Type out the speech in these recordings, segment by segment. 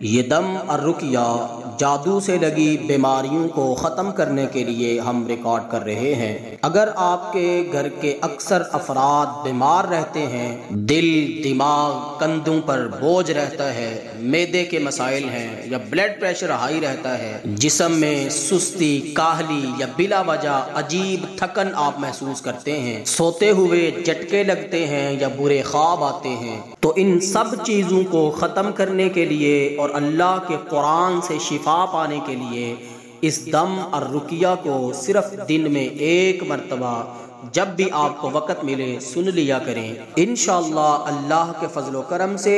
ये दम और रुकिया जादू से लगी बीमारियों को ख़त्म करने के लिए हम रिकॉर्ड कर रहे हैं। अगर आपके घर के अक्सर अफराद बीमार रहते हैं, दिल दिमाग कंधों पर बोझ रहता है, मैदे के मसाइल हैं या ब्लड प्रेशर हाई रहता है, जिस्म में सुस्ती काहली या बिला वजह अजीब थकन आप महसूस करते हैं, सोते हुए झटके लगते हैं या बुरे ख्वाब आते हैं, तो इन सब चीज़ों को ख़त्म करने के लिए और अल्लाह के कुरान से शिफा पाने के लिए इस दम और रुकिया को सिर्फ दिन में एक मरतबा जब भी आपको वक़्त मिले सुन लिया करें। इंशाअल्लाह अल्लाह के फजलो करम से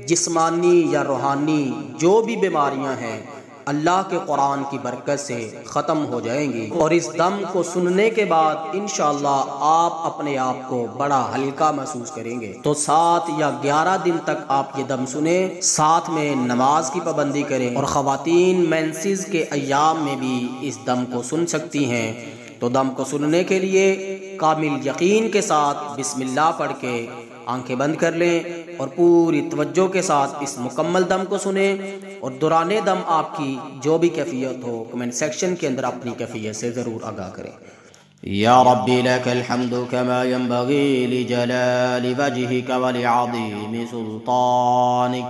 जिस्मानी या रूहानी जो भी बीमारियां हैं अल्लाह के कुरान की बरकत से ख़त्म हो जाएंगी। और इस दम को सुनने के बाद इंशाअल्लाह आप अपने आप को बड़ा हल्का महसूस करेंगे। तो 7 या 11 दिन तक आप ये दम सुने, साथ में नमाज की पाबंदी करें और ख़वातीन मेंसेस के अय्याम में भी इस दम को सुन सकती हैं। तो दम को सुनने के लिए कामिल यकीन के साथ बिस्मिल्लाह पढ़ के आंखें बंद कर लें और पूरी तवज्जो के साथ इस मुकम्मल दम को सुने। और दौराने दम आपकी जो भी कैफियत हो कमेंट सेक्शन के अंदर अपनी कैफियत से ज़रूर आगाह करें। या रब्बी लकल हम्दु कमा यंबगी लिजलाली वजहिक वलिअज़ीमि सुल्तानिक।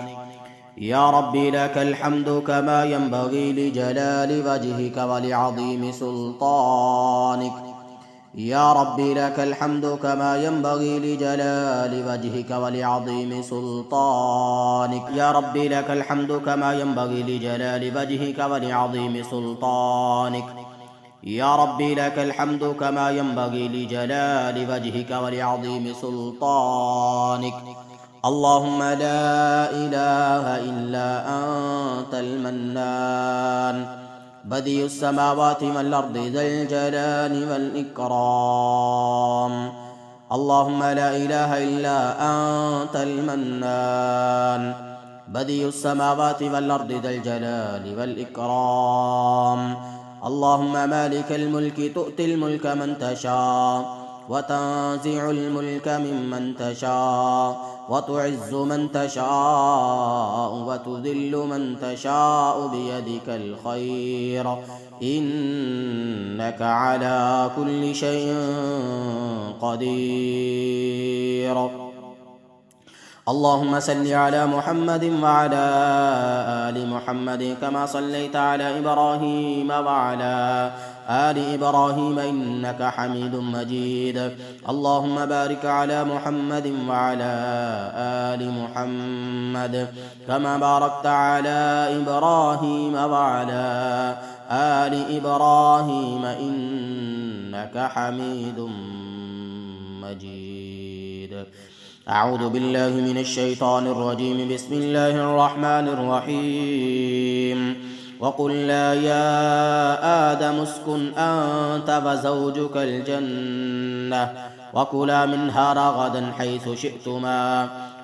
या रब्बी लकल हम्दु कमा यंबगी लिजलाली वजहिक वलिअज़ीमि सुल्तानिक। या रब्बी लकल हम्दु कमा यंबगी लिजलाली वजहिक वलिअज़ीमि सुल्तानिक। या रब्बी लकल हम्दु कमा यंबगी लिजलाली वजहिक वलिअज़ीमि सुल्तानिक। या रब्बी लकल हम्दु कमा यंबगी लिजलाली वजहिक वलिअज़ीमि सुल्तानिक। अल्लाहुम्मा ला इलाहा इल्ला अंतल मन्नान बदियुस समावाति वल अर्दि ज़ल जलाली वल इकराम। अल्लाहुम्मा ला इलाहा इल्ला अंतल मन्नान बदियुस समावाति वल अर्दि ज़ल जलाली वल इकराम। अल्लाहुम्मा मालिकल मुल्कि तु'तिल मुल्का मन तशा व तंज़िउल मुल्का मिम्मन तशा व तु'इज़्ज़ु मन तशा व तुज़िल्लु मन तशा बियदिकल खैर इन्नका अला कुल्लि शैइन क़दीर। अल्लाहुम्मा सल्लि अला मुहम्मद व अला आलि मुहम्मद कमा सल्लैता अला इब्राहीम व अला आलि इब्राहीम इन्नका हमीदुम मजीद। अल्लाहुम्मा बारिक अला मुहम्मद व अला आलि मुहम्मद कमा बारकता अला इब्राहीम व अला आलि इब्राहीम इन्नका हमीदुम मजीद। अऊज़ु बिल्लाहि मिनश शैतानिर रजीम। बिस्मिल्लाहिर रहमानिर रहीम। वक़ुल्ना या आदम उस्कुन अंत व ज़ौजुकल जन्नह वकुला मिन्हा रगदन हैसु शि'तुमा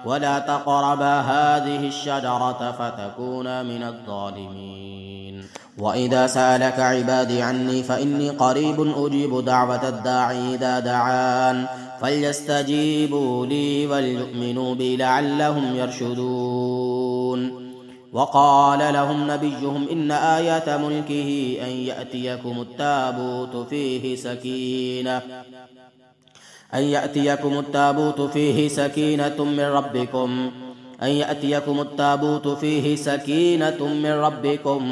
वला तक़रबा हाज़िहिश शजरत फ़तकूना मिनज़ ज़ालिमीन। वइज़ा सअलक इबादी अन्नी फ़इन्नी क़रीबुन उजीबु दअवतद दा'i इज़ा दअआन फल्यस्तजीबू ली वलयु'मिनू बी लअल्लहुम यरशुदून। वक़ाल लहुम नबियुहुम इन्न आयत मुल्किही अन यअतियकुमुत ताबूतु फ़ीहि सकीनतुम मिन रब्बिकुम अन यअतियकुमुत ताबूतु फ़ीहि सकीनतुम मिन रब्बिकुम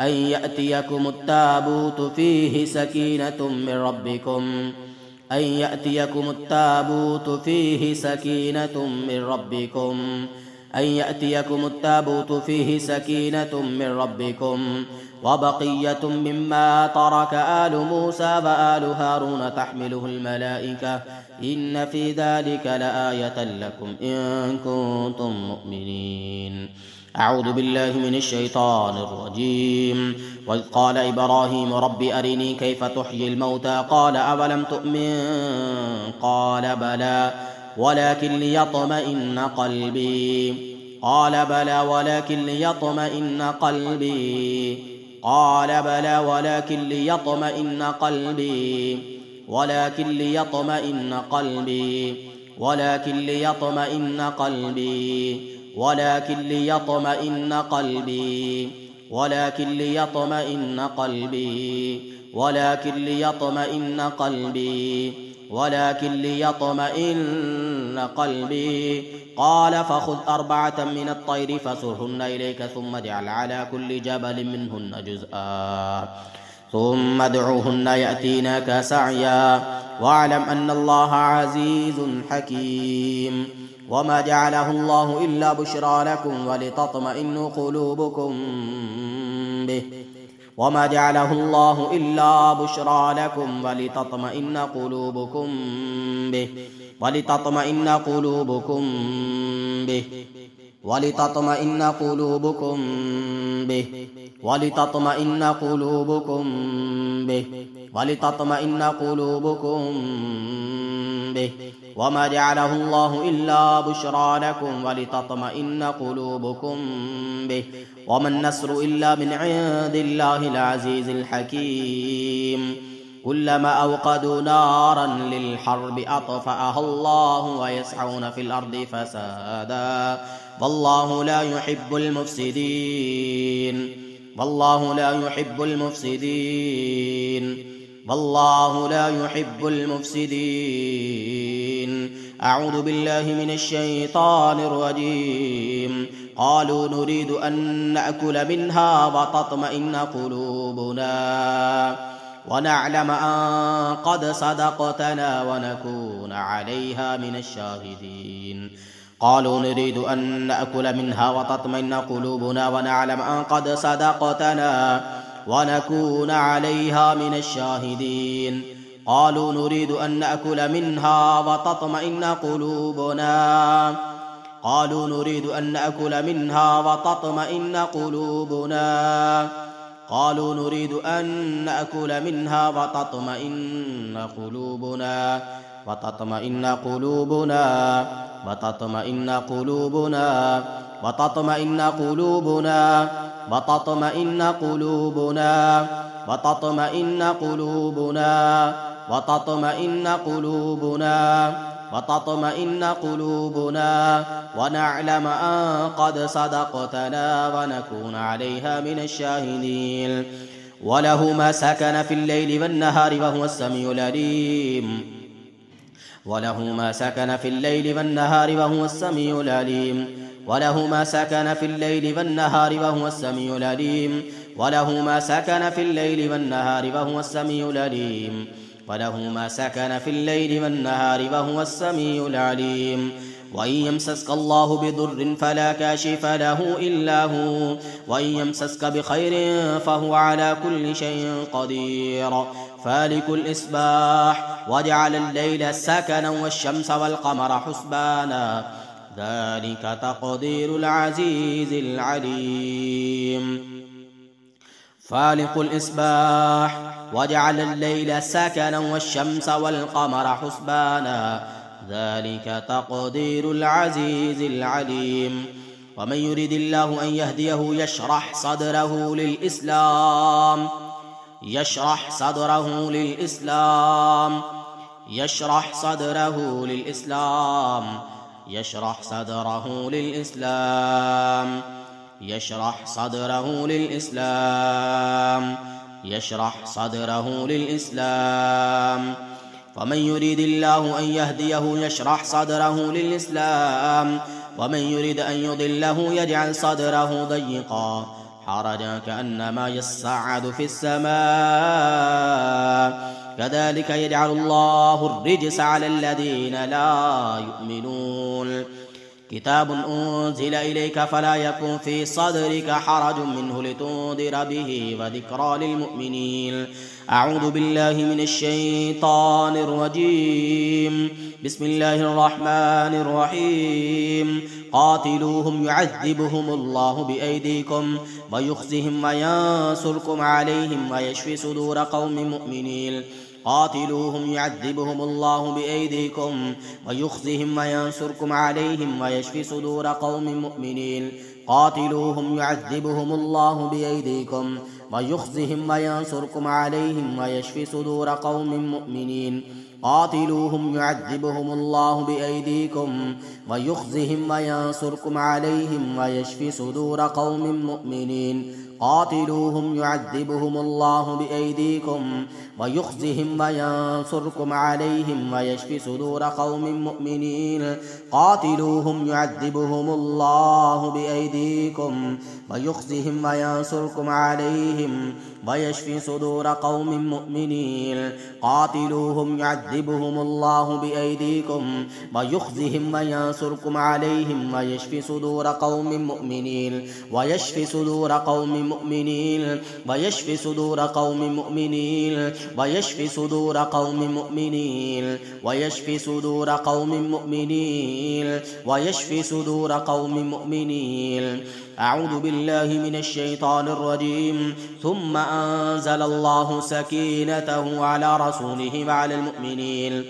अन यअतियकुमुत ताबूतु फ़ीहि सकीनतुम मिन रब्बिकुम अन यअतियकुमुत ताबूतु फ़ीहि सकीनतुम मिन रब्बिकुम अन यअतियकुमुत ताबूतु फ़ीहि सकीनतुम मिन रब्बिकुम व बक़िय्यतुम मिम्मा तरक आलु मूसा व आलु हारून तहमिलुहुल मलाइका इन्न फ़ी ज़ालिका लआयतन लकुम इन कुन्तुम मुअ्मिनीन। अऊज़ु बिल्लाहि मिनश शैतानिर रजीम। वइज़ क़ाल इब्राहीम रब्बि अरिनी कैफ़ तुह्यिल मौता क़ाल अवलम तु'मिन क़ाल बला वलाकिन लियत्मइन्न क़ल्बी क़ाल बला वलाकिन लियत्मइन्न क़ल्बी क़ाल बला वलाकिन लियत्मइन्न क़ल्बी वलाकिन लियत्मइन्न क़ल्बी वलाकिन लियत्मइन्न क़ल्बी ولكن ليطمئن قلبي ولكن ليطمئن قلبي ولكن ليطمئن قلبي ولكن ليطمئن قلبي. قال فخذ 4 من الطير فصرهن إليك ثم اجعل على كل جبل منهن جزءا ثم ادعوهن يأتينك سعيا واعلم أن الله عزيز حكيم. وما جعله الله إلا بشرى لكم ولتطمئن قلوبكم به وما جعله الله إلا بشرى لكم ولتطمئن قلوبكم به ولتطمئن قلوبكم به ولتطمئن قلوبكم به ولتطمئن قلوبكم به ولتطمئن قلوبكم به. وما جعله الله إلا بشرى لكم ولتطمئن قلوبكم به وما النصر إلا من عند الله العزيز الحكيم. كلما أوقدوا نارا للحرب أطفأها الله ويسعون في الأرض فسادا والله لا يحب المفسدين والله لا يحب المفسدين والله لا يحب المفسدين. أعوذ بالله من الشيطان الرجيم. قالوا نريد أن نأكل منها وتطمئن قلوبنا ونعلم أن قد صدقتنا ونكون عليها من الشاهدين. قالوا نريد أن نأكل منها وتطمئن قلوبنا ونعلم أن قد صدقتنا ونكون عليها من الشاهدين. قالوا نريد أن نأكل منها وتطمئن قلوبنا قالوا نريد أن نأكل منها وتطمئن قلوبنا قالوا نريد أن نأكل منها وتطمئن قلوبنا وتطمئن قلوبنا وتطمئن قلوبنا وتطمئن قلوبنا وتطمئن قلوبنا وتطمئن قلوبنا وتطمئن قلوبنا وتطمئن قلوبنا ونعلم أن قد صدقتنا ونكون عليها من الشاهدين. وله ما سكن في الليل والنهار وهو السميع العليم وله ما سكن في الليل والنهار وهو السميع العليم وله ما سكن في الليل والنهار وهو السميع العليم وله ما سكن في الليل والنهار وهو السميع العليم وله ما سكن في الليل والنهار وهو السميع العليم. وإن يمسسك الله بضر فلا كاشف له إلا هو وإن يمسسك بخير فهو على كل شيء قدير. فالق الإصباح وجعل الليل سكنا والشمس والقمر حسبانا ذلك تقدير العزيز العليم. فالق الإصباح وجعل الليل سكنا والشمس والقمر حسبانا ذلك تقدير العزيز العليم. ومن يريد الله أن يهديه يشرح صدره للإسلام يشرح صدره للإسلام يشرح صدره للإسلام يشرح صدره للإسلام يشرح صدره للإسلام يشرح صدره للإسلام. ومن يريد الله أن يهديه يشرح صدره للإسلام ومن يريد أن يضله يجعل صدره ضيقا حرجا كأنما يصعد في السماء كذلك يجعل الله الرجس على الذين لا يؤمنون. كتاب أنزل إليك فلا يكن في صدرك حرج منه لتنذر به وذكرى للمؤمنين. أعوذ بالله من الشيطان الرجيم. بسم الله الرحمن الرحيم. قاتلوهم يعذبهم الله بأيديكم ويخزهم وينصركم عليهم ويشفي صدور قوم مؤمنين. قاتلوهم يعذبهم الله بأيديكم ويخزهم وينصركم عليهم ويشفي صدور قوم مؤمنين. قاتلوهم يعذبهم الله بأيديكم ويخزهم وينصركم عليهم ويشفي صدور قوم مؤمنين. قاتلوهم يعذبهم الله بأيديكم ويخزهم وينصركم عليهم ويشفي صدور قوم مؤمنين قاتلوهم يعذبهم الله بأيديكم ويخزهم وينصركم عليهم ويشفي صدور قوم مؤمنين قاتلوهم يعذبهم الله بأيديكم ويخزهم وينصركم عليهم ويشفي صدور قوم مؤمنين قاتلوهم يعذبهم الله بأيديكم ويخزهم وينصركم عليهم ويشفي صدور قوم مؤمنين ويشفي صدور قوم مؤمنين ويشفي صدور قوم مؤمنين ويشفي صدور قوم مؤمنين ويشفي صدور قوم مؤمنين ويشفي صدور قوم مؤمنين. أعوذ بالله من الشيطان الرجيم. ثم أنزل الله سكينته على رسوله وعلى المؤمنين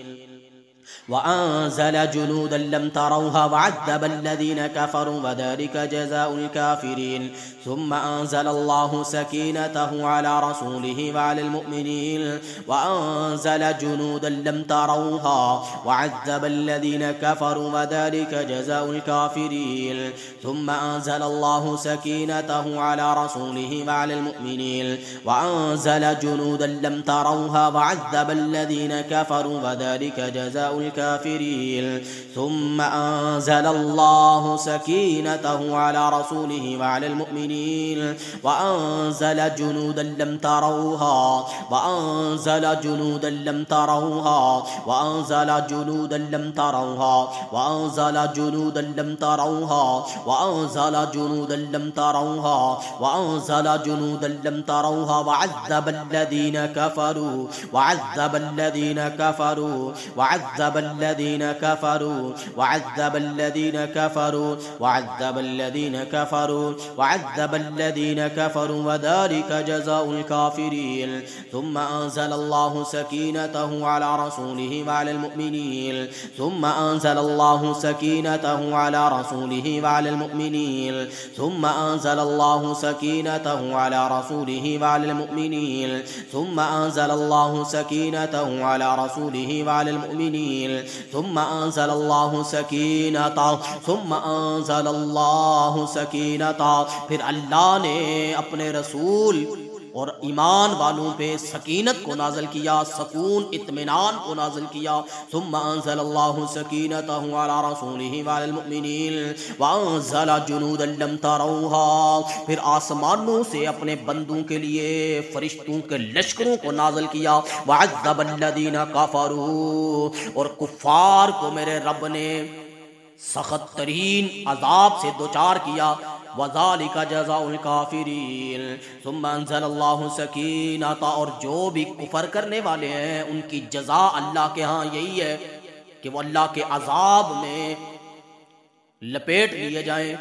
وأنزل جنودا لم تروها وعذب الذين كفروا وذلك جزاء الكافرين. ثم أنزل الله سكينته على رسوله وعلى المؤمنين وأنزل جنودا لم تروها وعذب الذين كفروا وذلك جزاء الكافرين. ثم أنزل الله سكينته على رسوله وعلى المؤمنين وأنزل جنودا لم تروها وعذب الذين كفروا وذلك جزاء الكافرين. ثم أنزل الله سكينته على رسوله وعلى المؤمنين وأنزل جنودا لم تروها وأنزل جنودا لم تروها وأنزل جنودا لم تروها وأنزل جنودا لم تروها وأنزل جنودا لم تروها وأنزل جنودا لم تروها وعذب الذين كفروا وعذب الذين كفروا وعذب الذين كفروا وعذب الذين كفروا وعذب الذين كفروا وعذب الذين كفروا وذلك جزاء الكافرين. ثم أنزل الله سكينته على رسوله وعلى المؤمنين ثم أنزل الله سكينته على رسوله وعلى المؤمنين ثم أنزل الله سكينته على رسوله وعلى المؤمنين ثم أنزل الله سكينته على رسوله وعلى المؤمنين ثم أنزل الله سكينته ثم أنزل الله سكينته. फिर अल्लाह ने अपने रसूल और ईमान वालों पे सकीनत को नाज़िल किया, सकून इत्मीनान को नाज़िल किया। सुम्मा अंज़लल्लाहु सकीनतहु अला रसूलिही व अलल मुमिनीन व अंज़ल जुनूदन लम तरौहा। फिर आसमानों से अपने बंदों के लिए फरिश्तों के लश्करों को नाज़िल किया। व अज़्ज़बल्लज़ीना कफ़रू, और कुफ़ार को मेरे रब ने सख्त तरीन अजाब से दोचार किया। वज़ालिका जज़ाउल काफिरीन। सुम्मा अंज़लल्लाहु सकीनता, और जो भी कुफर करने वाले हैं उनकी जज़ा अल्लाह के यहाँ यही है कि वो अल्लाह के अजाब में लपेट लिए जाएं,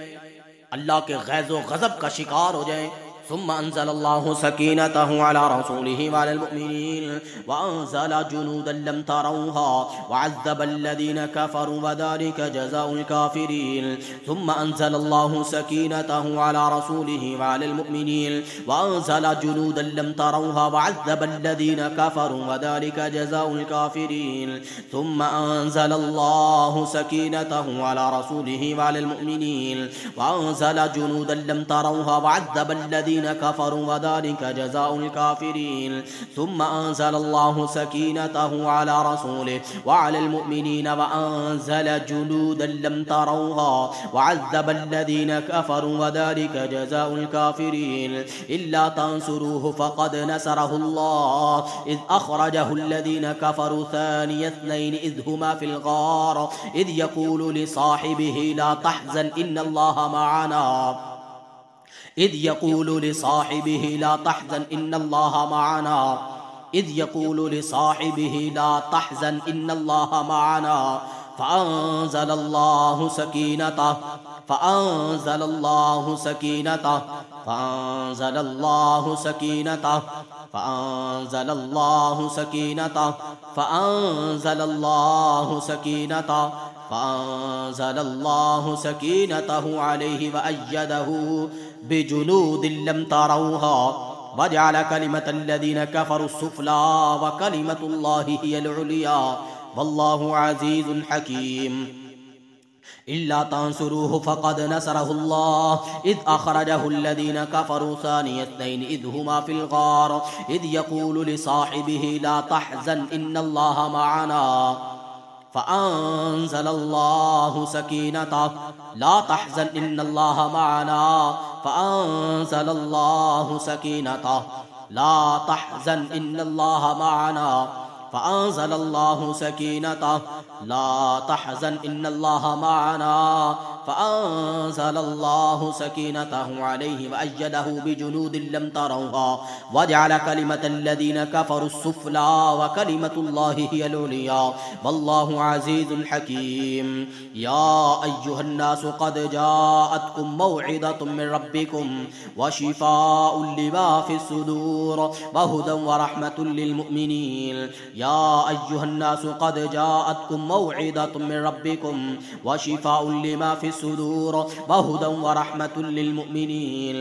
अल्लाह के गैज़ो गज़ब का शिकार हो जाएं। सुम्मा अंज़लल्लाहु सकीनतहु अला रसूलिही व अलल मुमिनीन व अंज़ल जुनूदन लम तरौहा व अज़्ज़बल्लज़ीना कफ़रू व ज़ालिका जज़ाउल काफिरीन। सुम्मा अंज़लल्लाहु सकीनतहु अला रसूलिही व अलल मुमिनीन व अंज़ल जुनूदन लम तरौहा व अज़्ज़बल्लज़ीना कफ़रू व ज़ालिका जज़ाउल काफिरीन। सुम्मा अंज़लल्लाहु सकीनतहु अला रसूलिही व अलल मुमिनीन व अंज़ल जुनूदन लम तरौहा व अज़्ज़बल्लज़ीना कफ़रू व ज़ालिका जज़ाउल काफिरीन। सुम्मा अंज़लल्लाहु सकीनतहु अला रसूलिही व अलल मुमिनीन व अंज़ल जुनूदन लम तरौहा व अज़्ज़बल्लज़ीना कफ़रू व ज़ालिका जज़ाउल काफिरीन। इल्ला तंसुरूहु फ़क़द नसरहुल्लाह इज़ अख़रजहुल्लज़ीना कफ़रू सानिय इस्नैन इज़ हुमा फ़िल ग़ार इज़ यक़ूलु लिसाहिबिही ला तहज़न इन्नल्लाहा मअना इज़ यक़ूलु लिसाहिबिही ला तहज़न इन्नल्लाहा मअना इज़ यक़ूलु लिसाहिबिही ला तहज़न इन्नल्लाहा मअना फ़अंज़लल्लाहु सकीनतहु फ़अंज़लल्लाहु सकीनतहु फ़अंज़लल्लाहु सकीनतहु फ़अंज़लल्लाहु सकीनतहु फ़अंज़लल्लाहु सकीनतहु फ़अंज़लल्लाहु सकीनतहु अलैहि व अय्यदहु बिजुनूदिन लम तरौहा वजअल कलिमतल्लज़ीना कफ़रू सुफ़ला व कलिमतुल्लाहि हियल उलिया वल्लाहु अज़ीज़ुन हकीम। इल्ला तंसुरूहु फ़क़द नसरहुल्लाह इज़ अख़रजहुल्लज़ीना कफ़रू सानिय इस्नैनि इज़ हुमा फ़िल ग़ार इज़ यक़ूलु लिसाहिबिही ला तहज़न इन्नल्लाहा मअना फ़अंज़लल्लाहु सकीनतहु ला तहज़न इन्नल्लाहा मअना फ़अंज़लल्लाहु सकीनतहु ला तहज़न इन्नल्लाहा मअना फ़अंज़लल्लाहु सकीनतहु ला तहज़न इन्नल्लाहा मअना फ़अंज़लल्लाहु सकीनतहु अलैहि वअय्यदहु बिजुनूदिन लम तरौहा वजअल कलिमतल्लज़ीना कफ़रू सुफ़ला व कलिमतुल्लाहि हियल उलिया वल्लाहु अज़ीज़ुन हकीम। या अय्युहन्नासु क़द जाअतकुम मौइज़तुम मिन रब्बिकुम व शिफ़ाउन लिमा फ़िस्सुदूर व हुदन व रहमतुल लिलमुमिनीन। या अय्युहन्नासु क़द जाअतकुम मौइज़तुम मिन रब्बिकुम व शिफ़ाउन लिमा फ़िस्सुदूर व हुदन व रहमतुल लिलमुमिनीन।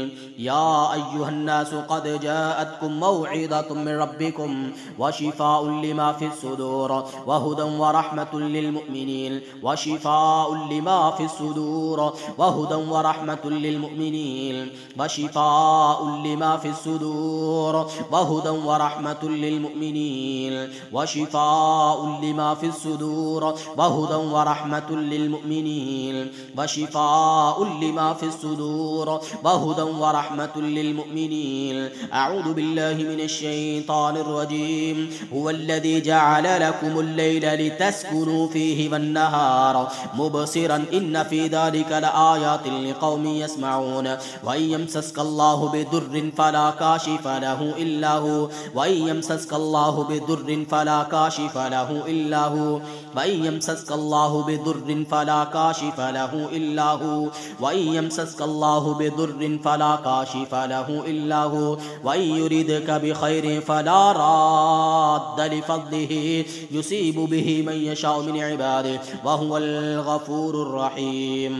या अय्युहन्नासु क़द जाअतकुम मौइज़तुम मिन रब्बिकुम व शिफ़ाउन लिमा फ़िस्सुदूर व हुदन व रहमतुल लिलमुमिनीन व शिफ़ाउन लिमा फ़िस्सुदूर व हुदन व रहमतुल लिलमुमिनीन व शिफ़ाउन लिमा फ़िस्सुदूर व हुदन व रहमतुल लिलमुमिनीन व शिफ़ाउन लिमा फ़िस्सुदूर व हुदन व रहमतुल लिलमुमिनीन व शिफ़ाउन लिमा फ़िस्सुदूर व हुदन व रहमतुल लिलमुमिनीन। अऊज़ु बिल्लाहि मिनश शैतानिर रजीम। हुवल्लज़ी जअल लकुमुल लैला लितस्कुनू फ़ीहि वन्नहार मुबसिरन इन्न फ़ी ज़ालिका लआयातिन लिक़ौमिन यस्मऊन। व इन यमसस्कल्लाहु बिदुर्रिन फला काशिफ़ लहु इल्ला हु व इन यमसस्कल्लाहु बिदुर्रिन फला काशिफ़ लहु इल्ला हु व इन यमसस्कल्लाहु बिदुर्रिन फला काशिफ़ लहु इल्ला हु व इन यमसस्कल्लाहु बिदुर्रिन फला काशिफ़ लहु इल्ला हु व इन युरिदका बिखैरिन फला राद्द लिफ़ज़लिहि युसीबु बिहि मन यशाअ मिन इबादिहि व हुवल गफूरुर रहीम।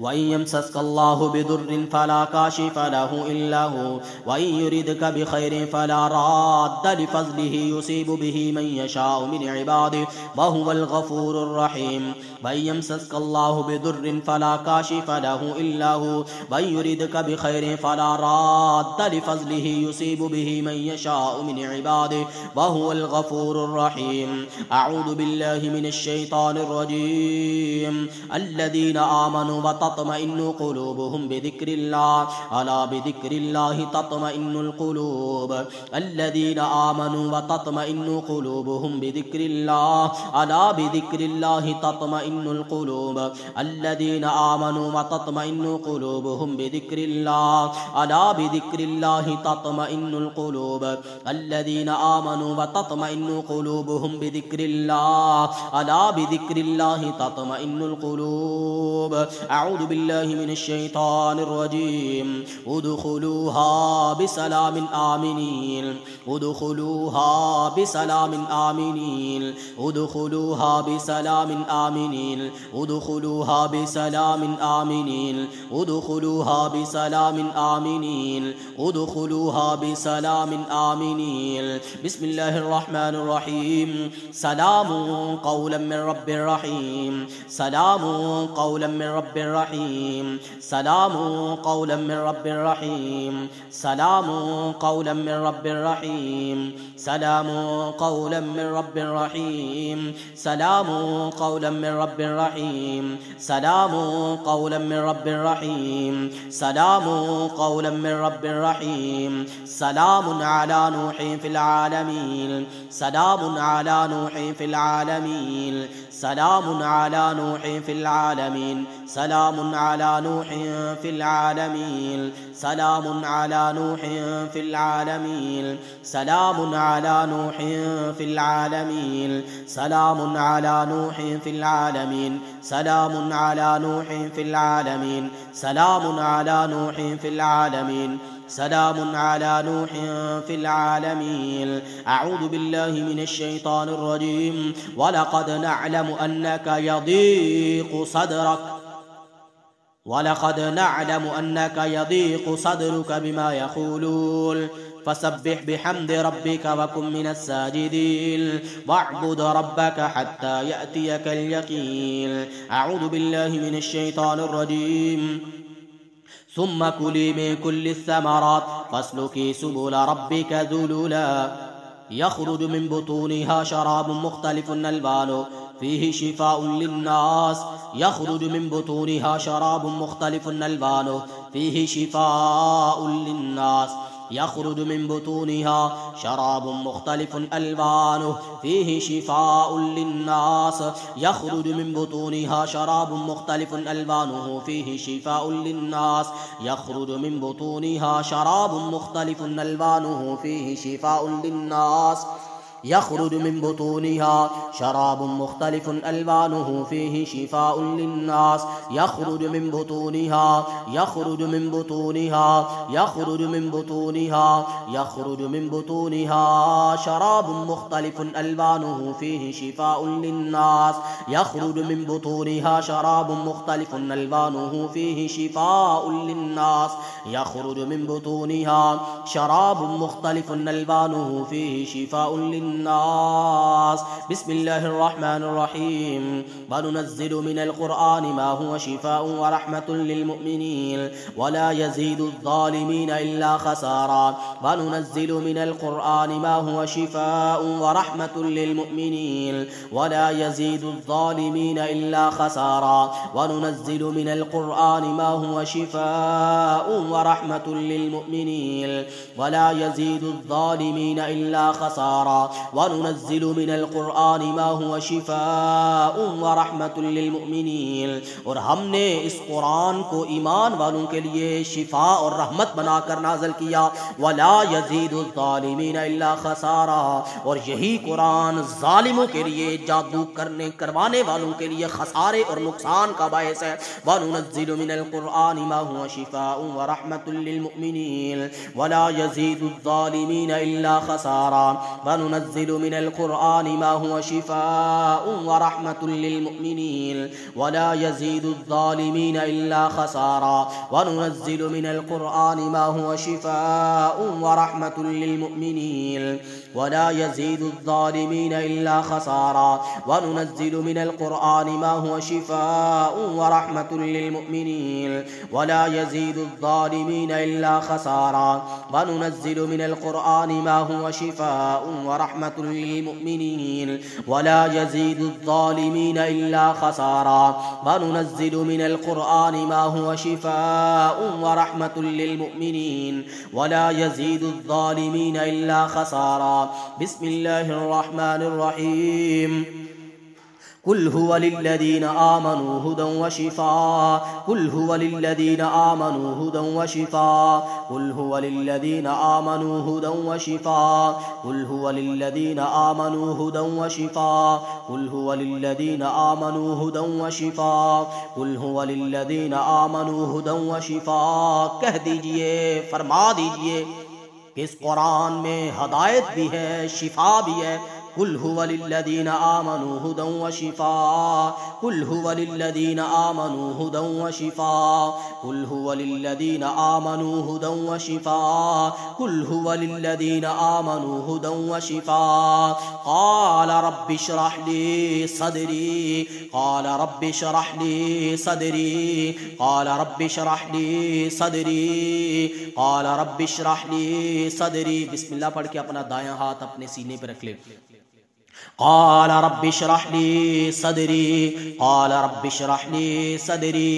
व इन यमसस्कल्लाहु बिदुर्रिन फला काशिफ़ लहु इल्ला हु व इन युरिदका बिखैरिन फला राद्द लिफ़ज़लिहि युसीबु बिहि मन यशाअ मिन इबादिहि व हुवल गफूरुर रहीम। व इन यमसस्कल्लाहु बिदुर्रिन फला काशिफ़ लहु इल्ला हु व इन युरिदका बिखैरिन फला राद्द लिफ़ज़लिहि युसीबु बिहि मन यशाअ मिन इबादिहि व हुवल गफूरुर रहीम। अऊज़ु बिल्लाहि मिनश शैतानिर रजीम। अल्लज़ीना आमनू व तत्मइन्नु क़ुलूबुहुम बिज़िक्रिल्लाह अला बिज़िक्रिल्लाहि तत्मइन्नुल क़ुलूब। अल्लज़ीना आमनू व तत्मइन्नु क़ुलूबुहुम बिज़िक्रिल्लाह अला बिज़िक्रिल्लाहि तत्मइन्नुल क़ुलूब। अल्लज़ीना आमनू व तत्मइन्नु क़ुलूबुहुम बिज़िक्रिल्लाह अला बिज़िक्रिल्लाहि तत्मइन्नुल क़ुलूब। अल्लज़ीना आमनू व तत्मइन्नु क़ुलूबुहुम बिज़िक्रिल्लाह अला बिज़िक्रिल्लाहि तत्मइन्नुल क़ुलूब। अऊज़ु बिल्लाहि मिनश शैतानिर रजीम। उदखुलूहा बिसलामिन आमिनीन उदखुलूहा बिसलामिन आमिनीन उदखुलूहा बिसलामिन आमिनीन उदखुलूहा बिसलामिन आमिनीन उदखुलूहा बिसलामिन आमिनीन उदखुलूहा बिसलामिन आमिनीन। बिस्मिल्लाहिर रहमानिर रहीम। सलामुन क़ौलन मिन रब्बिर रहीम। सलामुन क़ौलन मिन रब्बिर रहीम। सलामुन क़ौलन मिन रब्बिर रहीम। सलामुन क़ौलन मिन रब्बिर रहीम। सलामुन क़ौलन मिन रब्बिर रहीम। सलामुन क़ौलन मिन रब्बिर रहीम। सलामुन क़ौलन मिन रब्बिर रहीम। सलामुन क़ौलन मिन रब्बिर रहीम। सलामुन अला नूहिन फ़िल आलमीन। सलामुन अला नूहिन फ़िल आलमीन। सलामुन अला नूहिन फ़िल आलमीन। सलामुन अला नूहिन फ़िल आलमीन। सलामुन अला नूहिन फ़िल आलमीन। सलामुन अला नूहिन फ़िल आलमीन। सलामुन अला नूहिन फ़िल आलमीन। सलामुन अला नूहिन फ़िल आलमीन। सलामुन अला नूहिन फ़िल आलमीन। सलामुन अला नूहिन फ़िल आलमीन। अऊज़ु बिल्लाहि मिनश शैतानिर रजीम। वलक़द नअलमु अन्नका यदीक़ु सदरक वलक़द नअलमु अन्नका यदीक़ु सदरुका बिमा यक़ूलून फसब्बिह बिहम्दि रब्बिका वकुन मिनस साजिदीन वअब्दुद रब्बका हत्ता यअतियकल यकीन। अऊज़ु बिल्लाहि मिनश शैतानिर रजीम। सुम्मा कुली मिन कुल्लि समरात फस्लुकी सुबुल रब्बिका ज़ुलुला यख़रुजु मिन बुतूनिहा शराबुन मुख्तलिफुन अल्वानुहु फीहि शिफ़ाउन लिन्नास यख़रुजु मिन बुतूनिहा शराबुन मुख्तलिफुन अल्वानुहु फीहि शिफ़ाउन लिन्नास यख़रुजु मिन बुतूनिहा शराबुन मुख्तलिफुन अल्वानुहु फीहि शिफ़ाउन लिन्नास यख़रुजु मिन बुतूनिहा शराबुन मुख्तलिफुन अल्वानुहु फीहि शिफ़ाउन लिन्नास यख़रुजु मिन बुतूनिहा शराबुन मुख्तलिफुन अल्वानुहु फीहि शिफ़ाउन लिन्नास यख़रुजु मिन बुतूनिहा शराबुन मुख्तलिफुन अल्वानुहु फीहि शिफ़ाउन लिन्नास यख़रुजु मिन बुतूनिहा यख़रुजु मिन बुतूनिहा यख़रुजु मिन बुतूनिहा यख़रुजु मिन बुतूनिहा शराबुन मुख्तलिफुन अल्वानुहु फीहि शिफ़ाउन लिन्नास यख़रुजु मिन बुतूनिहा शराबुन मुख्तलिफुन अल्वानुहु फीहि शिफ़ाउन लिन्नास यख़रुजु मिन बुतूनिहा शराबुन मुख्तलिफुन अल्वानुहु फीहि शिफ़ाउन लिन्नास। बिस्मिल्लाहिर रहमानिर रहीम। वनुनज़्ज़िलु मिनल क़ुरआनि मा हुवा शिफ़ाउन व रहमतुल लिल मुमिनीन वला यज़ीदुज़ ज़ालिमीन इल्ला ख़सारा। वनुनज़्ज़िलु मिनल क़ुरआनि मा हुवा शिफ़ाउन व रहमतुल लिल मुमिनीन वला यज़ीदुज़ ज़ालिमीन इल्ला ख़सारा। वनुनज़्ज़िलु मिनल क़ुरआनि मा हुवा शिफ़ाउन व रहमतुल लिल मुमिनीन वला यज़ीदुज़ ज़ालिमीन इल्ला ख़सारा। वनुनज़्ज़िलु मिनल क़ुरआनि मा हुवा शिफ़ाउन व रहमतुल लिल मुमिनीन और हमने इस कुरान को ईमान वालों के लिए शिफा और रहमत बनाकर नाज़िल किया। वला यज़ीदुज़ ज़ालिमीन इल्ला ख़सारा और यही कुरान ज़ालिमों के लिए जादू करवाने वालों के लिए खसारे और नुकसान का बायस है। वनुनज़्ज़िलु मिनल क़ुरआनि मा हुवा शिफ़ाउन व रहमतुल लिल मुमिनीन वला यज़ीदुज़ ज़ालिमीन इल्ला ख़सारा। वनुनज़्ज़िलु मिनल क़ुरआनि मा हुवा शिफ़ाउन व रहमतुल लिल मुमिनीन वला यज़ीदुज़ ज़ालिमीन इल्ला ख़सारा। वनुनज़्ज़िलु मिनल क़ुरआनि मा हुवा शिफ़ाउन व रहमतुल लिल मुमिनीन वला यज़ीदुज़ ज़ालिमीन इल्ला ख़सारा। वनुनज़्ज़िलु मिनल क़ुरआनि मा हुवा शिफ़ाउन व रहमतुल लिल मुमिनीन वला यज़ीदुज़ ज़ालिमीन इल्ला ख़सारा। वनुनज़्ज़िलु मिनल क़ुरआनि मा हुवा शिफ़ाउन व रहमतुल लिल मुमिनीन वला यज़ीदुज़ ज़ालिमीन इल्ला ख़सारा। वनुनज़्ज़िलु मिनल क़ुरआनि मा हुवा शिफ़ाउन व रहमतुल लिल मुमिनीन वला यज़ीदुज़ ज़ालिमीन इल्ला ख़सारा। बिस्मिल्लाहिर रहमानिर रहीम। कुल हुवा लिल्लज़ीना आमनू हुदन व शिफ़ा कुल हुवा लिल्लज़ीना आमनू हुदन व शिफ़ा कुल हुवा लिल्लज़ीना आमनू हुदन व शिफ़ा कुल हुवा लिल्लज़ीना आमनू हुदन व शिफ़ा कुल हुवा लिल्लज़ीना आमनू हुदन व शिफ़ा कुल हुवा लिल्लज़ीना आमनू हुदन व शिफ़ा। कह दीजिए, फरमा दीजिए कि इस कुरान में हदायत भी है, शिफा भी है। कुल हुवा लिल्लज़ीना आमनू हुदन व शिफ़ा कुल हुवा लिल्लज़ीना आमनू हुदन व शिफ़ा कुल हुवा लिल्लज़ीना आमनू हुदन व शिफ़ा कुल हुवा लिल्लज़ीना आमनू हुदन व शिफ़ा। क़ाल रब्बि इश्रह ली सदरी क़ाल रब्बि इश्रह ली सदरी क़ाल रब्बि इश्रह ली सदरी क़ाल रब्बि इश्रह ली सदरी। बिस्मिल्लाह पढ़ के अपना दायां हाथ अपने सीने पर रख ले। क़ाल रब्बि इश्रह ली सदरी क़ाल रब्बि इश्रह ली सदरी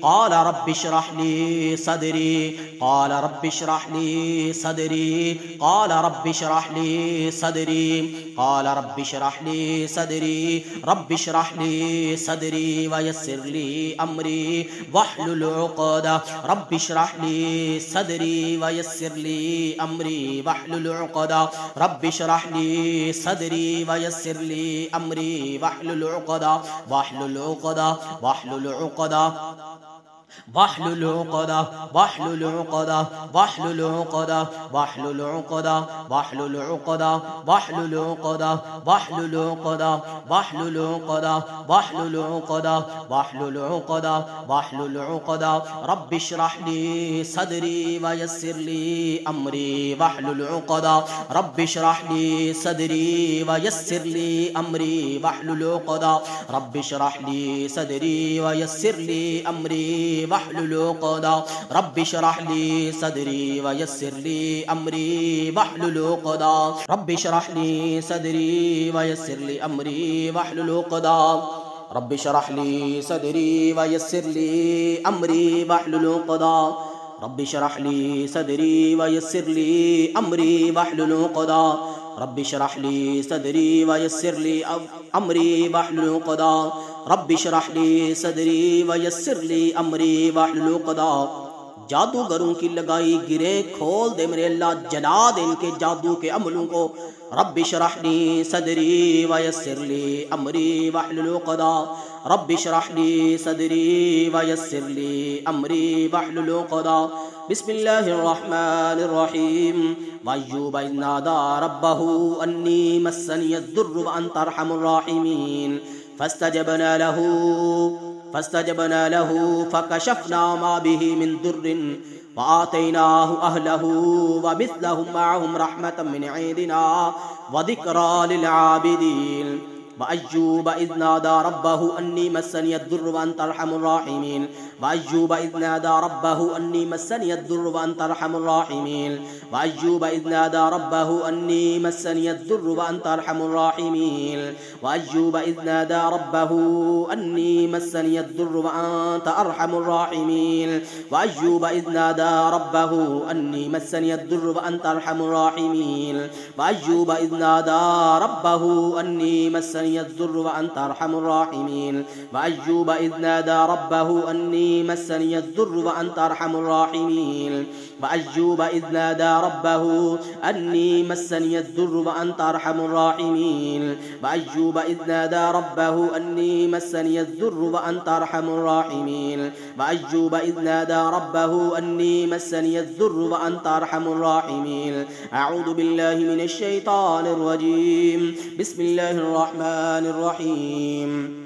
क़ाल रब्बि इश्रह ली सदरी क़ाल रब्बि इश्रह ली सदरी क़ाल रब्बि इश्रह ली सदरी क़ाल रब्बि इश्रह ली सदरी रब्बि इश्रह ली सदरी व यस्सिर ली अमरी वहलुल उक़दा रब्बि इश्रह ली सदरी व यस्सिर ली अमरी वहलुल उक़दा रब्बि इश्रह ली सदरी व यस्सिर ली अमरी वहलुल उक़दा वहलुल उक़दा वहलुल उक़दा واحلل عقدة واحلل عقدة واحلل عقدة واحلل عقدة واحلل عقدة واحلل عقدة واحلل عقدة واحلل عقدة واحلل عقدة واحلل عقدة واحلل عقدة رب اشرح لي صدري ويسر لي أمري واحلل عقدة رب اشرح لي صدري ويسر لي أمري واحلل عقدة رب اشرح لي صدري ويسر لي أمري واحلل عقدة رب اشرح لي صدري ويسر لي أمري واحلل عقدة رب اشرح لي صدري ويسر لي أمري واحلل عقدة رب اشرح لي صدري ويسر لي أمري واحلل عقدة رب اشرح لي صدري ويسر لي أمري واحلل عقدة رب اشرح لي صدري ويسر لي أمري واحلل عقدة رب اشرح لي صدري वयस्सिर ली अमरी वाहलुल उक़दा। जादूगरों की लगाई गिरे खोल दे मेरे अल्लाह, जला दे इनके जादू के अमलों को। रब इशरह ली सदरी वयस्सिर ली अमरी वाहलुल उक़दा रब इशरह ली सदरी वयस्सिर ली अमरी वाहलुल उक़दा। बिस्मिल्लाहिर रहमानिर रहीम। वअय्यूब इज़ नादा रब्बहू अन्नी मस्सनियद दुर्रु व अंत अर्हमुर राहिमीन। فاستجبنا له فكشفنا ما به من ضر وآتيناه أهله ومثلهم معهم رحمة من عندنا وذكرى للعابدين। وأيوب إذ نادى ربه أني مسني الضر وأنت أرحم الراحمين وأيوب إذ نادى ربه أني مسني الضر وأنت أرحم الراحمين وأيوب إذ نادى ربه أني مسني الضر وأنت أرحم الراحمين وأيوب إذ نادى ربه أني مسني الضر وأنت أرحم الراحمين وأيوب إذ نادى ربه أني مسني الضر وأنت أرحم الراحمين وأيوب إذ نادى ربه أني مسني الضر وأنت أرحم الراحمين وأيوب إذ نادى ربه أني مسني الضر وأنت أرحم الراحمين وأيوب إذ نادى ربه أني مسني الضر وأنت أرحم الراحمين وأيوب إذ نادى ربه أني مسني الضر وأنت أرحم الراحمين وأيوب إذ نادى ربه أني مسني الضر وأنت أرحم الراحمين। أعوذ بالله من الشيطان الرجيم، بسم الله الرحمن الرحيم।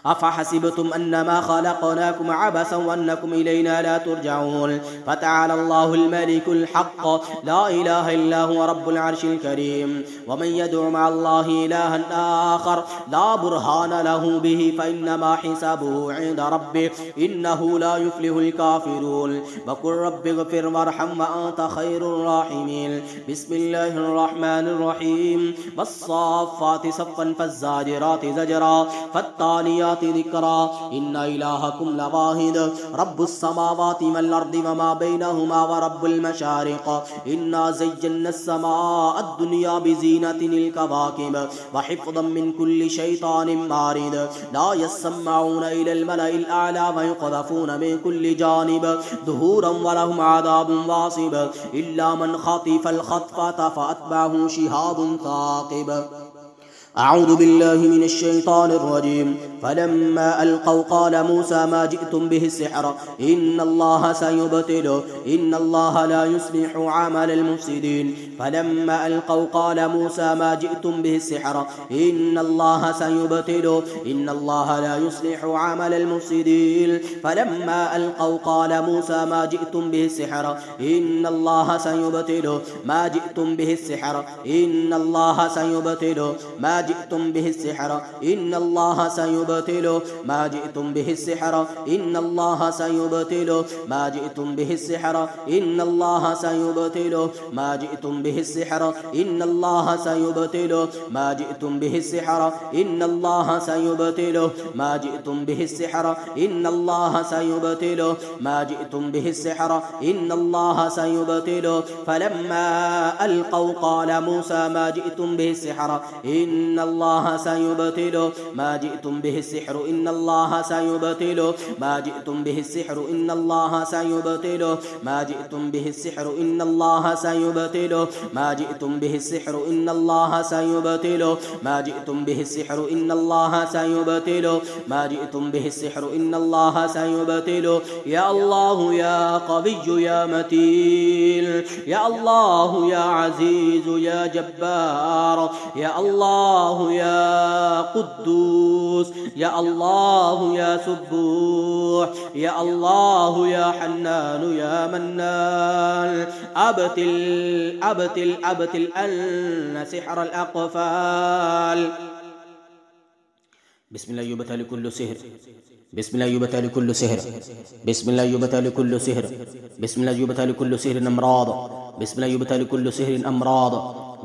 أفحسبتم أنما خلقناكم عبثا وأنكم إلينا لا ترجعون فتعالى الله الملك الحق لا إله إلا هو رب العرش الكريم ومن يدعو مع الله إلها آخر لا برهان له به فإنما حسابه عند ربه إنه لا يفلح الكافرون وقل رب اغفر وارحم وأنت خير الراحمين بسم الله الرحمن الرحيم والصافات صفا فالزاجرات زجرا فالتاليات ذكرا إن إلهكم لواحد رب السماوات والأرض وما بينهما ورب المشارق إنا زينا السماء الدنيا بزينة الكواكب وحفظا من كل شيطان مارد لا يسمعون إلى الملأ الأعلى ويقذفون من كل جانب ظهورا ولهم عذاب واصب إلا من خطف الخطفة فأتبعه شهاب ثاقب. أعوذ بالله من الشيطان الرجيم. فلما ألقوا قال موسى ما جئتم به السحر إن الله سيبطله إن الله لا يصلح عمل المفسدين. فلما ألقوا قال موسى ما جئتم به السحر إن الله سيبطله إن الله لا يصلح عمل المفسدين. فلما ألقوا قال موسى ما جئتم به السحر إن الله سيبطله ما جئتم به السحر إن الله سيبطله ما جئتم به السحر إن الله سيبطله ما جئتم به السحر إن الله سيبطله ما جئتم به السحر إن الله سيبطله ما جئتم به السحر إن الله سيبطله ما جئتم به السحر إن الله سيبطله ما جئتم به السحر إن الله سيبطله ما جئتم به السحر إن الله سيبطله. فلما ألقوا قال موسى ما جئتم به السحر إن إن الله سيبطل ما جئتم به السحر إن الله سيبطل ما جئتم به السحر إن الله سيبطل ما جئتم به السحر إن الله سيبطل ما جئتم به السحر إن الله سيبطل ما جئتم به السحر إن الله سيبطل ما جئتم به السحر إن الله سيبطل يا الله يا قوي يا متين يا الله يا عزيز يا جبار يا الله يا قدوس يا الله يا سبوح يا الله يا حنان يا منان أبتل أبتل أبتل أن سحر الأقفال. بسم الله يبتل كل سحر بسم الله يبتل كل سحر بسم الله يبتل كل سحر بسم الله يبتل كل سحر أمراض بسم الله يبتل كل سحر أمراض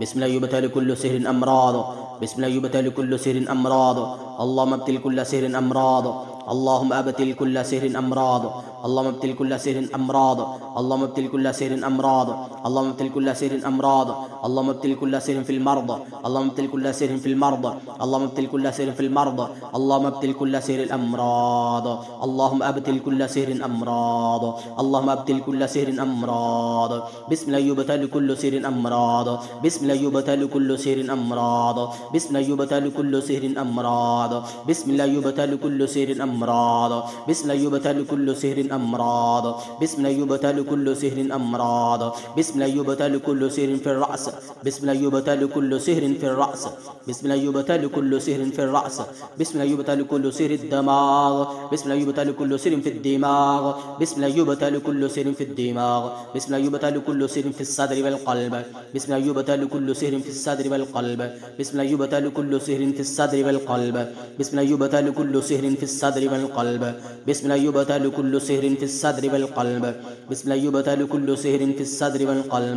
بسم الله يبتل كل سحر أمراض بسم الله يبتل كل سحر أمراض اللهم ابتل كل سحر أمراض اللهم ابتل كل سحر أمراض اللهم ابتل كل سحر أمراض اللهم ابتل كل سحر أمراض اللهم ابتل كل سحر أمراض اللهم ابتل كل سحر في المرضى اللهم ابتل كل سحر في المرضى اللهم ابتل كل سحر في المرضى اللهم ابتل كل سحر الأمراض اللهم ابتل كل سحر أمراض اللهم ابتل كل سحر أمراض. بسم الله يبتل كل سحر أمراض بسم الله يبتل كل سحر أمراض بسم الله يبتل كل سحر أمراض بسم الله يبتل كل سحر أمراض بسم الله يبتل كل سحر أمراض بسم الله يبتل كل سحر أمراض بسم الله يبتل كل سحر في الرأس بسم الله يبتل كل سحر في الرأس بسم الله يبتل كل سحر في الرأس بسم الله يبتل كل سحر الدماغ بسم الله يبتل كل سحر في الدماغ بسم الله يبتل كل سحر في الدماغ بسم الله يبتل كل سحر في الصدر والقلب بسم الله يبتل كل سحر في الصدر والقلب بسم الله يبتل كل سحر في الصدر والقلب بسم الله يبتل كل سحر في الصدر والقلب بسم الله يبتل كل سحر في الصدر والقلب بسم الله يبتل كل سحر في الصدر والقلب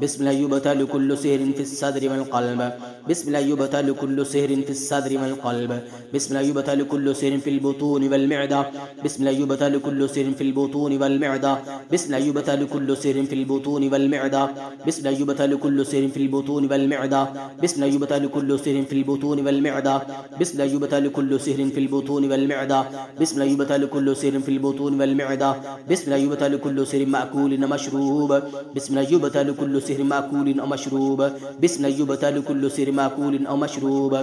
بسم الله يبتل كل سحر في الصدر والقلب بسم الله يبتل كل سحر في الصدر والقلب بسم الله يبتل كل سحر في البطون والمعدة بسم الله يبتل كل سحر في البطون والمعدة بسم الله يبتل كل سحر في البطون والمعدة بسم الله يبتل كل سحر في البطون والمعدة بسم الله يبتل كل سحر في البطون والمعدة بسم الله يبتل كل سحر في البطون والمعدة بسم الله يبتل كل سحر في البطون والمعدة بسم الله يبتل كل سحر مأكول ومشروب بسم الله يبتل كل سحر مأكول أو مشروب بسم الله يبتل كل سحر مأكول أو مشروب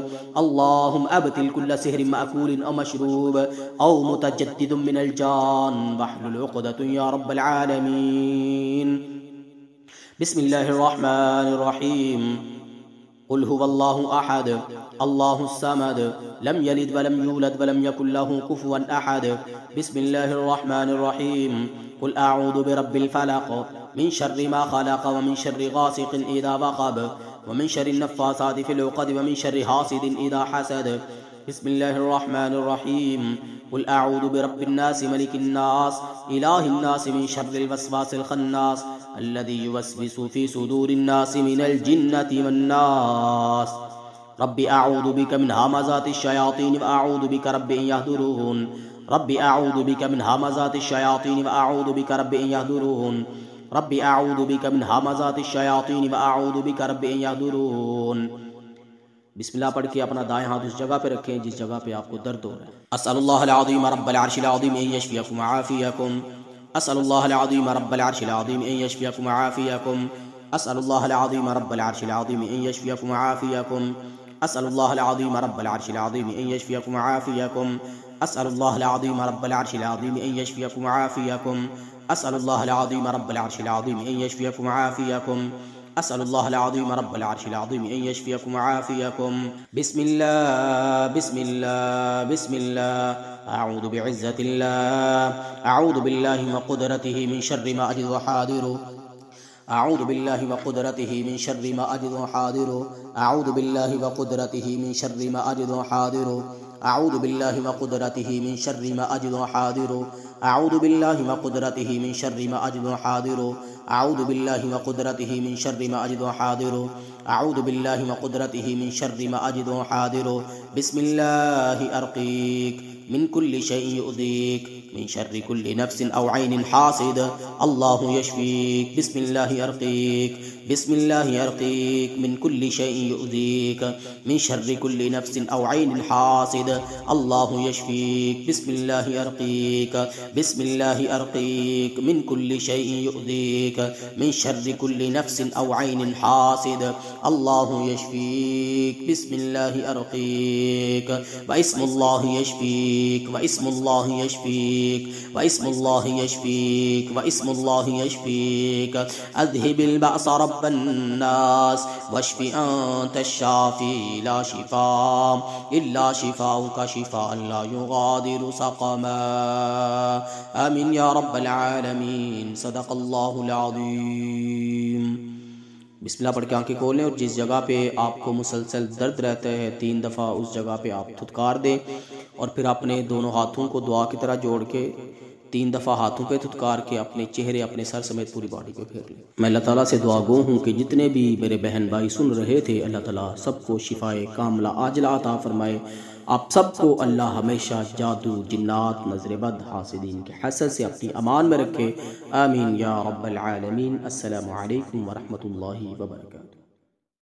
اللهم أبتل كل سحر مأكول أو مشروب أو متجدد من الجان واحلل عقدة يا رب العالمين. بسم الله الرحمن الرحيم. قل هو الله أحد الله الصمد لم يلد ولم يولد ولم يكن له كفوا أحد. بسم الله الرحمن الرحيم. قل أعوذ برب الفلق من شر ما خلق ومن شر غاسق إذا وقب ومن شر النفاثات في العقد ومن شر حاسد إذا حسد. بسم الله الرحمن الرحيم. قل أعوذ برب الناس ملك الناس إله الناس من شر الوسواس الخناس الذي يوسوس في صدور الناس من الجنة والناس. رب أعوذ بك من همزات الشياطين وأعوذ بك رب أن يحضرون. رب أعوذ بك من همزات الشياطين وأعوذ بك رب أن يحضرون. رب أعوذ بك من همزات الشياطين وأعوذ بك رب أن يحضرون. बिस्मिल्लाह पढ़ के अपना दाएं हाथ उस जगह पे रखें जिस जगह पे आपको दर्द हो रहा है. अस्सलुल्लाह अल-अज़ीम रब्बल अर्शिल अज़ीम अन यशफियकुम आफियकुम. अस्सलुल्लाह अल-अज़ीम रब्बल अर्शिल अज़ीम अन यशफियकुम आफियकुम. अस्सलुल्लाह अल-अज़ीम रब्बल अर्शिल अज़ीम अन यशफियकुम आफियकुम. अस्सलुल्लाह अल-अज़ीम रब्बल अर्शिल अज़ीम अन यशफियकुम आफियकुम. अस्सलुल्लाह अल-अज़ीम रब्बल अर्शिल अज़ीम अन यशफियकुम आफियकुम. अस्सलुल्लाह अल-अज़ीम रब्बल अर्शिल अज़ीम अन यशफियकुम आफियकुम. अस्सलुल्लाह अल-अज़ीम रब्बल अर्शिल अज़ीम अन यशफियकुम आफियकुम. बिस्मिल्लाह बिस्मिल्लाह बिस्मिल्लाह अऊज़ु बिइज़्ज़तिल्लाह अऊज़ु बिल्लाहि व क़ुदरतिहि मिन शर्रि मा अजिदु हादिरु. अऊज़ु बिल्लाहि व क़ुदरतिहि मिन शर्रि मा अजिदु हादिरु. अऊज़ु बिल्लाहि व क़ुदरतिहि मिन शर्रि मा अजिदु हादिरु. अऊज़ु बिल्लाहि व क़ुदरतिहि मिन शर्रि मा अजिदु हादिरु. अऊज़ु बिल्लाहि व क़ुदरतिहि मिन शर्रि मा अजिदु हादिरु. अऊज़ु बिल्लाहि व क़ुदरतिहि मिन शर्रि मा अजिदु हादिरु. अऊज़ु बिल्लाहि व क़ुदरतिहि मिन शर्रि मा अजिदु हादिरु. बिस्मिल्लाहि अर्क़ीक मिन कुल्लि शैइन युज़ीक मिन शर्रि कुल्लि नफ्सिन औ ऐनिन हासिद अल्लाहु यशफीक बिस्मिल्लाहि अर्कीक बिस्मिल्लाहि अर्कीक मिन कुल्लि शैइन युज़ीक मिन शर्रि कुल्लि नफ्सिन औ ऐनिन हासिद अल्लाहु यशफीक बिस्मिल्लाहि अर्कीक बिस्मिल्लाहि अर्कीक मिन कुल्लि शैइन युज़ीक मिन शर्रि कुल्लि नफ्सिन औ ऐनिन हासिद अल्लाहु यशफीक बिस्मिल्लाहि अर्कीक व इस्मुल्लाहि यशफीक व इस्मुल्लाहि यशफीक व इस्मुल्लाहि यशफीक व इस्मुल्लाहि यशफीक अज़हिबिल बअस रब्बन नास वश्फि अंत शाफी ला शिफा इल्ला शिफाउका शिफाअन ला युगादिरु सक़मा आमीन या रब्बल आलमीन सदक़ल्लाहुल अज़ीम। बिस्मिल्लाह पढ़ के आंखें खोलें और जिस जगह पे आपको मुसलसल दर्द रहता है 3 दफ़ा उस जगह पे आप थुतकार दें और फिर अपने दोनों हाथों को दुआ की तरह जोड़ के 3 दफ़ा हाथों पे थुतकार के अपने चेहरे अपने सर समेत पूरी बॉडी पे फेर लें। मैं अल्लाह ताला से दुआ गो हूँ कि जितने भी मेरे बहन भाई सुन रहे थे अल्लाह ताला सबको शिफाए कामला आजला अता फरमाए। आप सबको अल्लाह हमेशा जादू जिन्नात नज़र बद हासिदीन के हसद से अपनी अमान में रखे। आमीन या रब्बल आलमीन। अस्सलामु अलैकुम व रहमतुल्लाहि व बरकातुहू।